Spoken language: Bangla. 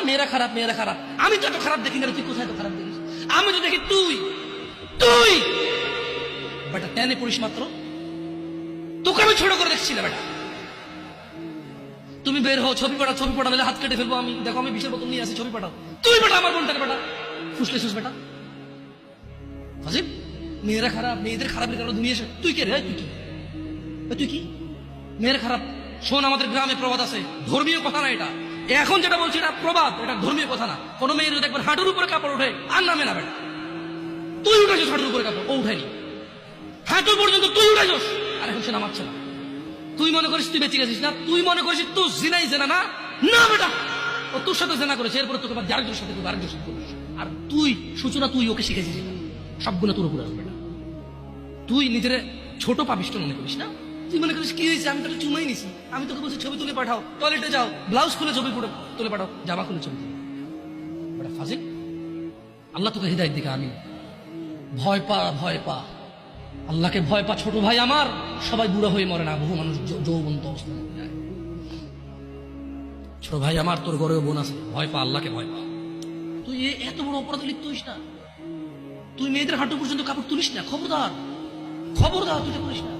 মেয়েরা খারাপ, মেয়েরা খারাপ। আমি তো এত খারাপ দেখি না, তুই কোথায় তো খারাপ দেখিস? আমি তো দেখি তুই তুই বেটা টেনে পড়িস মাত্র, তোকে আমি ছোট করে দেখছি না বেটা। তুমি বের হও, ছবি পাঠাও, ছবি পাঠালে হাত কেটে ফেলবো আমি। দেখো আমি বিশের বোতল নিয়ে আসি, ছবি পাঠাও। তুই বেটা আমার বোনটাকে বেটা ফুসলে শুস বেটা ফাজিল। মেয়েরা খারাপ, মেয়েদের খারাপের কারণে দুনিয়া শেষ। তুই কে রে? তুই কি? তুই কি মেয়েরা খারাপ? শোন, আমাদের গ্রামে প্রবাদ আছে, ধর্মীয় কথা না এটা। এখন যেটা বলছি এটা প্রবাদ, এটা ধর্মীয় কথা না। কোনো মেয়ের যদি একবার হাঁটুর উপরে কাপড় ওঠে আর নামে না বেটা। তুই উঠেছিস হাঁটুর উপরে কাপড়, ও উঠায়নি। হাঁটু পর্যন্ত তুই উঠেছিস, আর এখন সে নামাচ্ছে না। তুই মনে করিস তুই বেঁচে গেছিস না? তুই মনে করিস তুই জিনাই জেনা না? না বেটা, ও তোর সাথে জেনা করেছে, এরপরে তোকে আরেকজনের সাথে করবো, আরেকজনের সাথে করিস। আর তুই সূচনা, তুই ওকে শিখেছিস না, সবগুলো তোর উপরে আসবে না। তুই নিজের ছোট পাপিষ্ট মনে করিস না? তুই মনে করিস কি হয়েছে, আমি তোকে চুমাই নিছি, আমি তোকে বলছি ছবি তুলে পাঠাও, টয়লেটে যাও, ব্লাউজ খুলে ছবি তুলে পাঠাও, জামা খুলে ছবি তুলে। বেটা ফাজিল, আল্লাহ তোকে হৃদায়ত দিকে। আমি ভয় পা, ভয় পা, আল্লাহকে ভয় পা ছোট ভাই আমার। সবাই বুড়া হয়ে মরে না, বহু মানুষ যৌবন্ত অবস্থা মরে যায়। ছোট ভাই আমার, তোর ঘরেও বোন আছে, ভয় পা, আল্লাহকে ভয় পা। তুই এত বড় অপরাধ লিপ্ত হইস না। তুই মেয়েদের হাঁটু পর্যন্ত কাপড় তুলিস না, খবরদার, খবরদার, তুই করিস না।